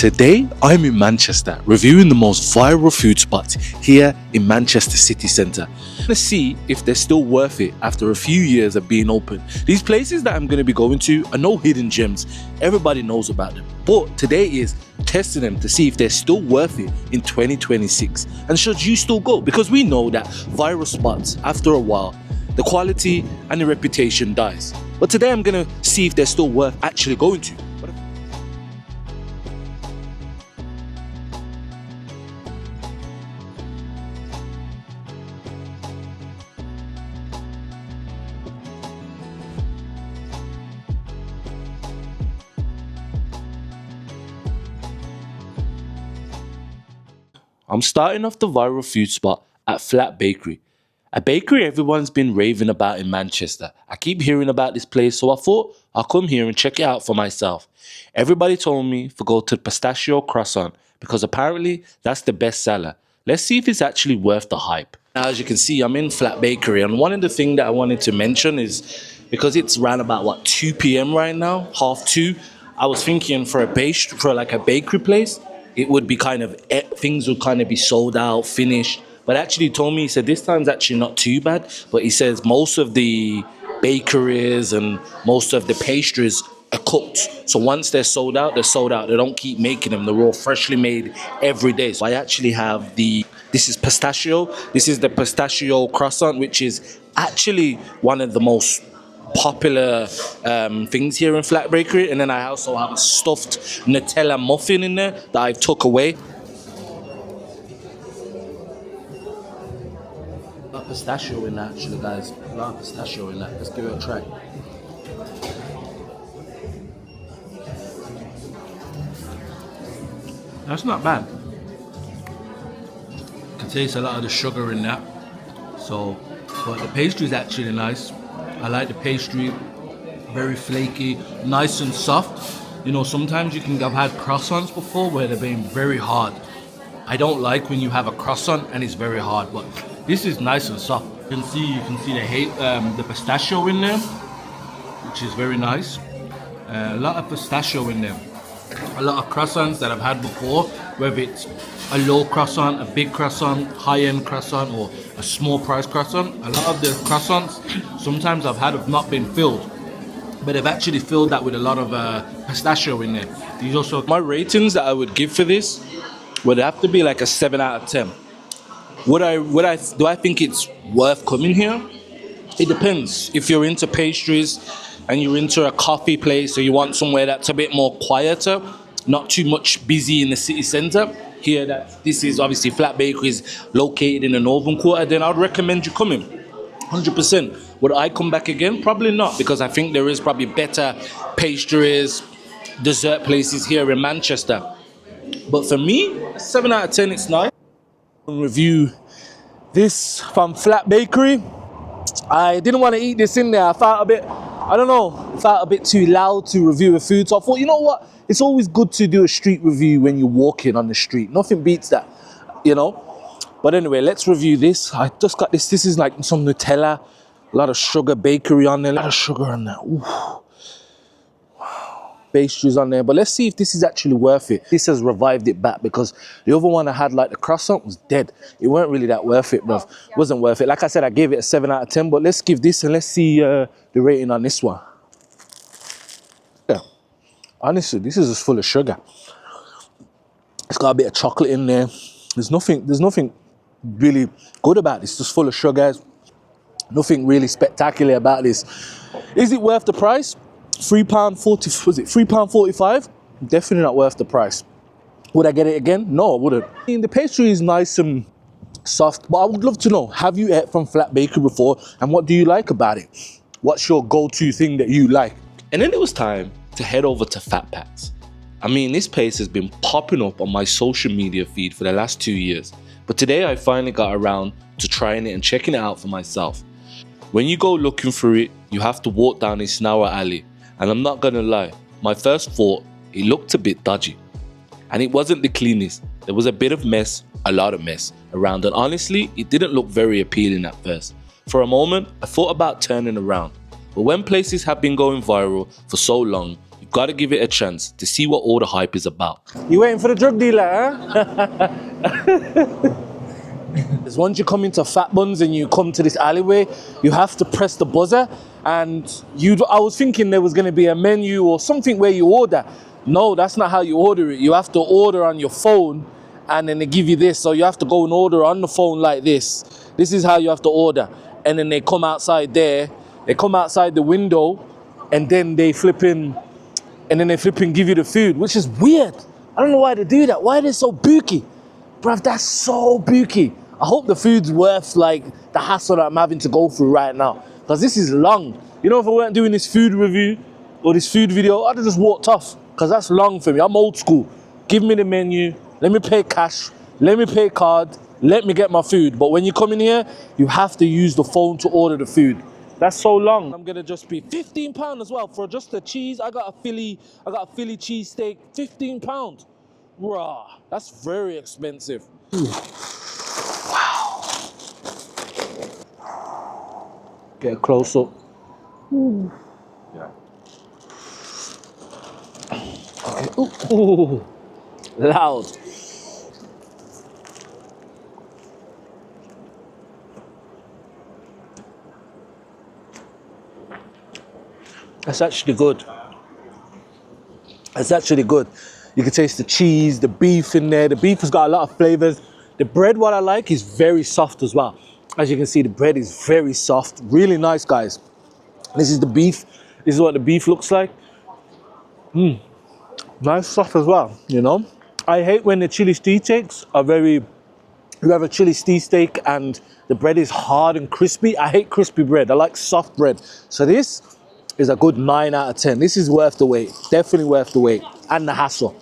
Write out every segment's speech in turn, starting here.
Today, I'm in Manchester, reviewing the most viral food spots here in Manchester city centre. To see if they're still worth it after a few years of being open. These places that I'm going to be going to are no hidden gems. Everybody knows about them. But today is testing them to see if they're still worth it in 2026. And should you still go? Because we know that viral spots, after a while, the quality and the reputation dies. But today I'm going to see if they're still worth actually going to. I'm starting off the viral food spot at Flat Bakery. A bakery everyone's been raving about in Manchester. I keep hearing about this place, so I thought I'll come here and check it out for myself. Everybody told me to go to the pistachio croissant because apparently that's the best seller. Let's see if it's actually worth the hype. Now, as you can see, I'm in Flat Bakery, and one of the things that I wanted to mention is because it's around about 2 p.m. right now, half 2. I was thinking for a bakery place, it would be things would kind of be sold out, finished. But actually he told me, he said this time's actually not too bad. But he says most of the bakeries and most of the pastries are cooked. So once they're sold out, they're sold out. They don't keep making them. They're all freshly made every day. So I actually have this is pistachio. This is the pistachio croissant, which is actually one of the most popular things here in Flat Bakery. And then I also have a stuffed Nutella muffin in there that I took away. A lot of pistachio in that, actually, guys. A lot of pistachio in that. Let's give it a try. That's not bad. You can taste a lot of the sugar in that. But the pastry is actually nice. I like the pastry, very flaky, nice and soft. You know, sometimes I've had croissants before where they've been very hard. I don't like when you have a croissant and it's very hard, but this is nice and soft. You can see the pistachio in there, which is very nice. A lot of pistachio in there. A lot of croissants that I've had before, whether it's a low croissant, a big croissant, high-end croissant, or a small price croissant. A lot of the croissants, sometimes I've had have not been filled, but they've actually filled that with a lot of pistachio in there. My ratings that I would give for this would have to be like a 7 out of 10. Do I think it's worth coming here? It depends. If you're into pastries and you're into a coffee place, or you want somewhere that's a bit more quieter, not too much busy in the city centre. Here, this is obviously Flat Bakery is located in the Northern Quarter, then I'd recommend you coming, 100%. Would I come back again? Probably not, because I think there is probably better pastries, dessert places here in Manchester. But for me, 7 out of 10, it's nice. Review this from Flat Bakery. I didn't want to eat this in there. I felt a bit too loud to review a food. So I thought, you know what? It's always good to do a street review when you're walking on the street. Nothing beats that, you know? But anyway, let's review this. I just got this. This is like some Nutella, a lot of sugar, bakery on there, a lot of sugar on there. Ooh. Wow. Pastries on there. But let's see if this is actually worth it. This has revived it back, because the other one I had, like the croissant, was dead. It weren't really that worth it, bruv. Wasn't worth it. Like I said, I gave it a 7 out of 10, but let's give this and let's see the rating on this one. Yeah. Honestly, this is just full of sugar. It's got a bit of chocolate in there. There's nothing really good about this. It's just full of sugar. Nothing really spectacular about this. Is it worth the price? £3.40. Was it £3.45? Definitely not worth the price. Would I get it again? No, I wouldn't. I mean, the pastry is nice and soft, but I would love to know, have you ate from Flat Bakery before, and what do you like about it? What's your go-to thing that you like? And then it was time to head over to Fat Pat's. I mean, this place has been popping up on my social media feed for the last 2 years, but today I finally got around to trying it and checking it out for myself. When you go looking for it, you have to walk down this narrow alley, and I'm not gonna lie, my first thought, it looked a bit dodgy. And it wasn't the cleanest. There was a bit of mess, a lot of mess around, and honestly, it didn't look very appealing at first. For a moment, I thought about turning around, but when places have been going viral for so long, you gotta give it a chance to see what all the hype is about. You waiting for the drug dealer, huh? Once you come into Fat Buns and you come to this alleyway, you have to press the buzzer. And I was thinking there was going to be a menu or something where you order. No, that's not how you order it. You have to order on your phone, and then they give you this. So you have to go and order on the phone like this. This is how you have to order. And then they come outside there. They come outside the window, and then they flipping give you the food, which is weird. I don't know why they do that. Why are they so booky? Bruv, that's so booky. I hope the food's worth like the hassle that I'm having to go through right now. Because this is long. You know, if I weren't doing this food review or this food video, I'd have just walked off. Because that's long for me. I'm old school. Give me the menu. Let me pay cash. Let me pay card. Let me get my food. But when you come in here, you have to use the phone to order the food. That's so long. I'm gonna just be £15 as well for just the cheese. I got a Philly cheesesteak, £15. Bruh, that's very expensive. Ooh. Wow. Get a close up. Ooh. Yeah. Okay. Ooh. Loud. That's actually good. It's actually good. You can taste the cheese, the beef in there. The beef has got a lot of flavors. The bread, what I like, is very soft as well. As you can see, the bread is very soft. Really nice, guys. This is the beef. This is what the beef looks like. Nice soft as well, you know. I hate when the chili steaks are very... You have a chili steak and the bread is hard and crispy. I hate crispy bread. I like soft bread. So this is a good 9 out of 10. This is worth the wait. Definitely worth the wait. And the hassle.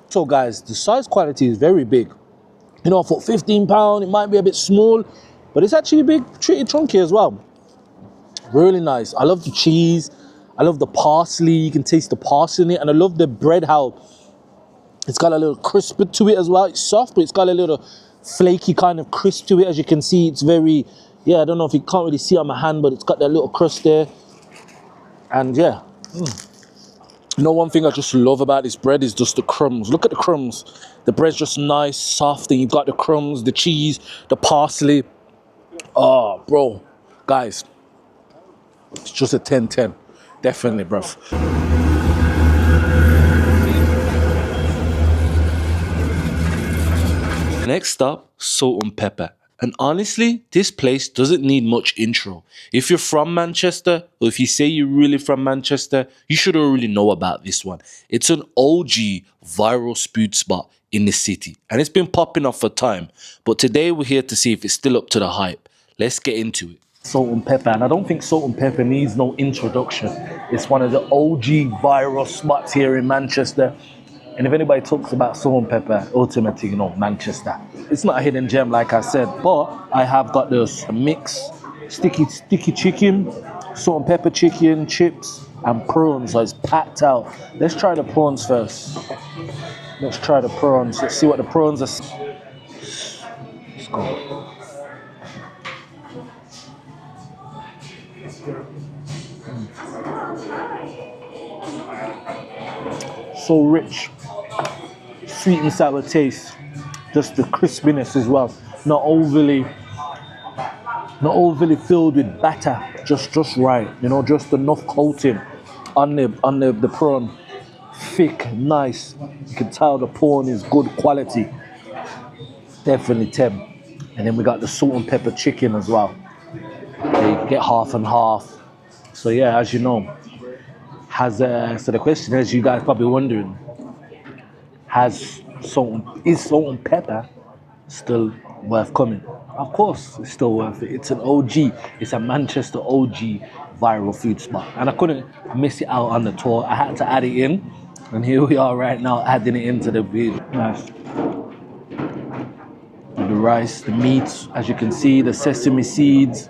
So guys, the size quality is very big. You know, for £15, it might be a bit small, but it's actually big, pretty chunky as well. Really nice. I love the cheese. I love the parsley. You can taste the parsley in it. And I love the bread, how it's got a little crisp to it as well. It's soft, but it's got a little flaky kind of crisp to it. As you can see, it's very, yeah, I don't know if you can't really see it on my hand, but it's got that little crust there. And yeah, you know, one thing I just love about this bread is just the crumbs. Look at the crumbs. The bread's just nice, soft, and you've got the crumbs, the cheese, the parsley. Oh, bro, guys, it's just a 10-10. Definitely, bruv. Next up, salt and pepper. And honestly, this place doesn't need much intro. If you're from Manchester, or if you say you're really from Manchester, you should already know about this one. It's an OG viral food spot in the city, and it's been popping off for time. But today we're here to see if it's still up to the hype. Let's get into it. Salt and pepper, and I don't think salt and pepper needs no introduction. It's one of the OG viral spots here in Manchester. And if anybody talks about salt and pepper, ultimately, you know, Manchester. It's not a hidden gem, like I said, but I have got this mix, sticky chicken, salt and pepper chicken, chips, and prawns. So it's packed out. Let's try the prawns first. Let's try the prawns. Let's see what the prawns are. Let's go. So rich. Sweet and sour taste, just the crispiness as well. Not overly filled with batter. Just right. You know, just enough coating on the prawn. Thick, nice. You can tell the prawn is good quality. Definitely 10. And then we got the salt and pepper chicken as well. You get half and half. So yeah, as you know, so the question is, you guys probably wondering, is salt and pepper still worth coming? Of course, it's still worth it. It's an OG. It's a Manchester OG viral food spot. And I couldn't miss it out on the tour. I had to add it in. And here we are right now, adding it into the video. Nice. With the rice, the meat, as you can see, the sesame seeds.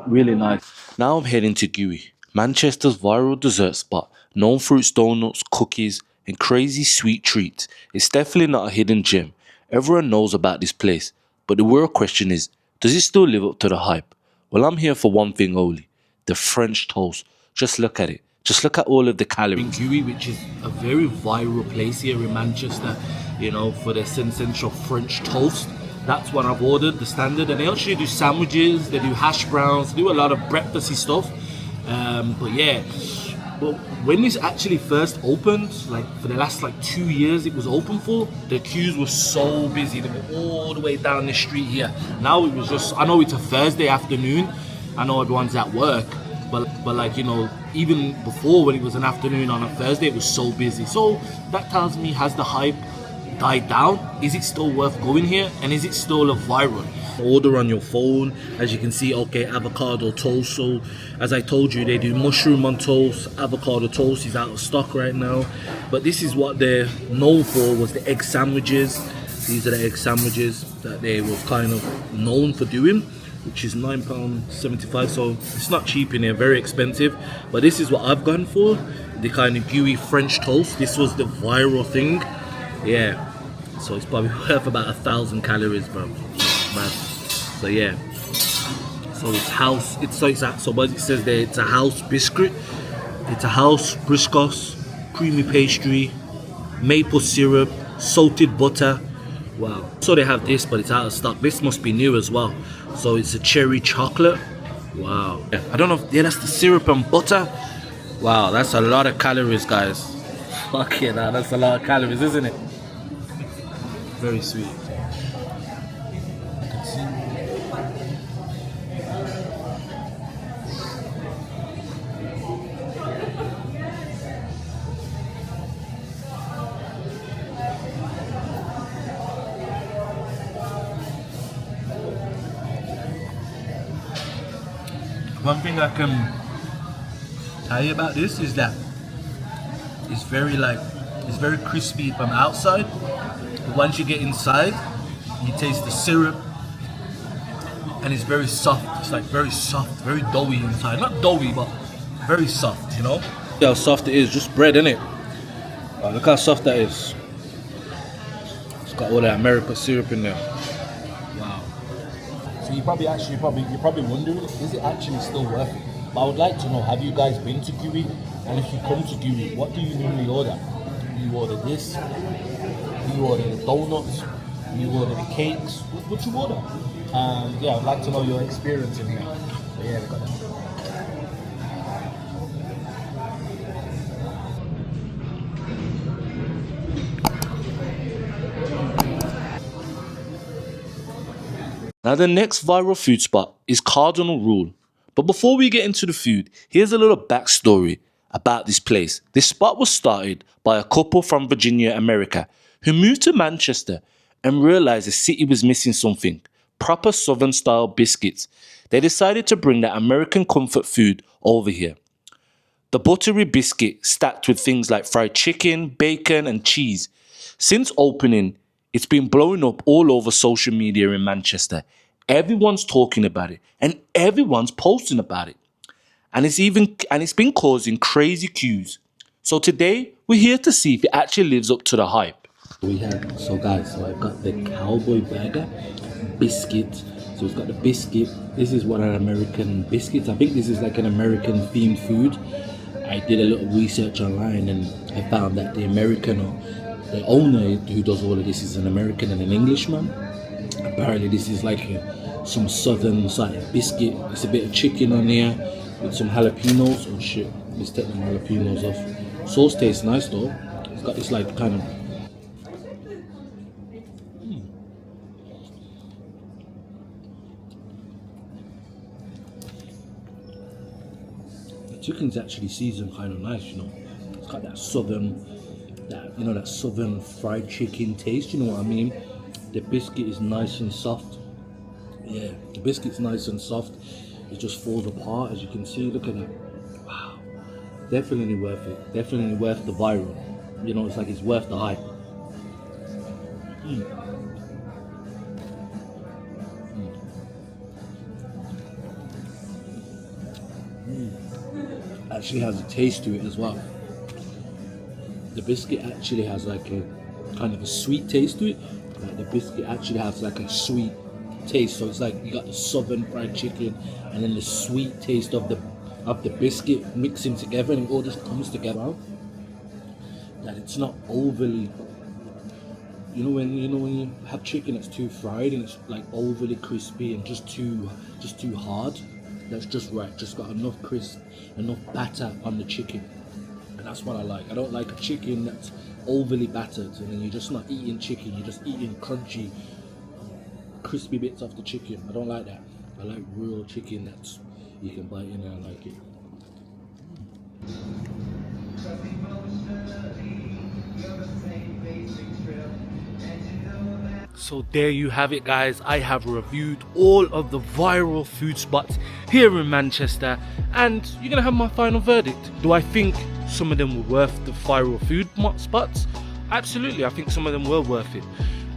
Really nice. Now I'm heading to Gooey, Manchester's viral dessert spot, known for its donuts, cookies, and crazy sweet treats. It's definitely not a hidden gem. Everyone knows about this place, but the real question is, does it still live up to the hype? Well, I'm here for one thing only, the French toast. Just look at it. Just look at all of the calories. Gooey, which is a very viral place here in Manchester, you know, for their sensational French toast. That's what I've ordered, the standard. And they actually do sandwiches, they do hash browns, they do a lot of breakfasty stuff. But yeah, well, when this actually first opened, like for the last like 2 years it was open for, the queues were so busy. They were all the way down the street here. Now it was just, I know it's a Thursday afternoon, I know everyone's at work, but like, you know, even before when it was an afternoon on a Thursday, it was so busy. So that tells me, has the hype died down? Is it still worth going here? And is it still a viral? Order on your phone, as you can see. Okay, avocado toast. So as I told you, they do mushroom on toast. Avocado toast is out of stock right now, but this is what they're known for, was the egg sandwiches. These are the egg sandwiches that they were kind of known for doing, which is £9.75. so it's not cheap in here, very expensive. But this is what I've gone for, the kind of gooey French toast. This was the viral thing. Yeah, so it's probably worth about 1,000 calories, bro. Man. So yeah, so it's house, so what it says there, it's a house biscuit, it's a house biscuits, creamy pastry, maple syrup, salted butter. Wow. So they have this, but it's out of stock. This must be new as well. So it's a cherry chocolate. Wow. Yeah, I don't know if, yeah, that's the syrup and butter. Wow, that's a lot of calories, guys. Fuck yeah, that's a lot of calories, isn't it? Very sweet. One thing I can tell you about this is that it's very crispy from outside, but once you get inside, you taste the syrup, and it's very soft. It's like very soft, very doughy inside. Not doughy, but very soft, you know? See how soft it is, just bread, innit? Oh, look how soft that is. It's got all that American syrup in there. Wow. So you're probably wondering, is it actually still worth it? But I would like to know, have you guys been to Gooey? And if you come to Gooey, what do you normally order? Do you order this? Do you order the donuts? Do you order the cakes? What you order? Yeah, I'd like to know your experience in here. But yeah, we got that. Now the next viral food spot is Cardinal Rule. But before we get into the food, here's a little backstory about this place. This spot was started by a couple from Virginia, America, who moved to Manchester and realized the city was missing something, proper Southern style biscuits. They decided to bring that American comfort food over here. The buttery biscuit stacked with things like fried chicken, bacon and cheese. Since opening, it's been blowing up all over social media in Manchester. Everyone's talking about it and everyone's posting about it. And it's been causing crazy queues. So today we're here to see if it actually lives up to the hype. So I've got the cowboy burger, biscuit. So it's got the biscuit. This is one of the American biscuits. I think this is like an American themed food. I did a little research online and I found that the owner who does all of this is an American and an Englishman. Apparently this is like some southern side of biscuit. It's a bit of chicken on here with some jalapenos. Oh shit, let's take them jalapenos off. Sauce tastes nice though. It's got this like kind of the chicken's actually seasoned kind of nice, you know. It's got that southern fried chicken taste, you know what I mean? The biscuit is nice and soft. Yeah, the biscuit's nice and soft. It just falls apart, as you can see. Look at that. Wow. Definitely worth it. Definitely worth the viral. You know, it's like it's worth the hype. Actually has a taste to it as well. The biscuit actually has like a kind of a sweet taste to it. Like the biscuit actually has like a sweet taste. So it's like you got the southern fried chicken and then the sweet taste of the of the biscuit mixing together, and it all just comes together. That it's not overly, when you have chicken that's too fried and it's like overly crispy and just too hard. That's just right. Just got enough crisp, enough batter on the chicken, and that's what I like. I don't like a chicken that's overly battered, and then you're just not eating chicken. You're just eating crunchy, crispy bits off the chicken. I don't like that. I like real chicken that's you can bite in, and I like it. So there you have it, guys. I have reviewed all of the viral food spots here in Manchester, and you're gonna have my final verdict. Do I think some of them were worth the viral food spots? Absolutely, I think some of them were worth it.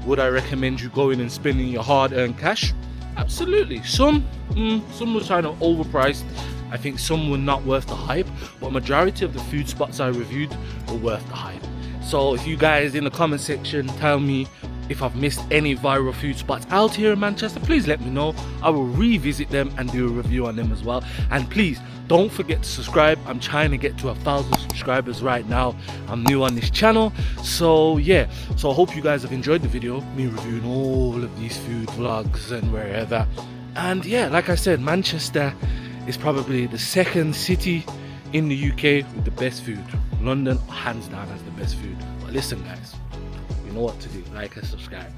Would I recommend you going and spending your hard-earned cash? Absolutely. Some were kind of overpriced. I think some were not worth the hype, but majority of the food spots I reviewed were worth the hype. So if you guys in the comment section tell me if I've missed any viral food spots out here in Manchester, please let me know. I will revisit them and do a review on them as well. And please don't forget to subscribe. I'm trying to get to 1,000 subscribers right now. I'm new on this channel, so yeah. So I hope you guys have enjoyed the video, me reviewing all of these food vlogs and wherever. And yeah, like I said, Manchester is probably the second city in the UK with the best food. London hands down has the best food. But listen guys, you know what to do. Like and subscribe.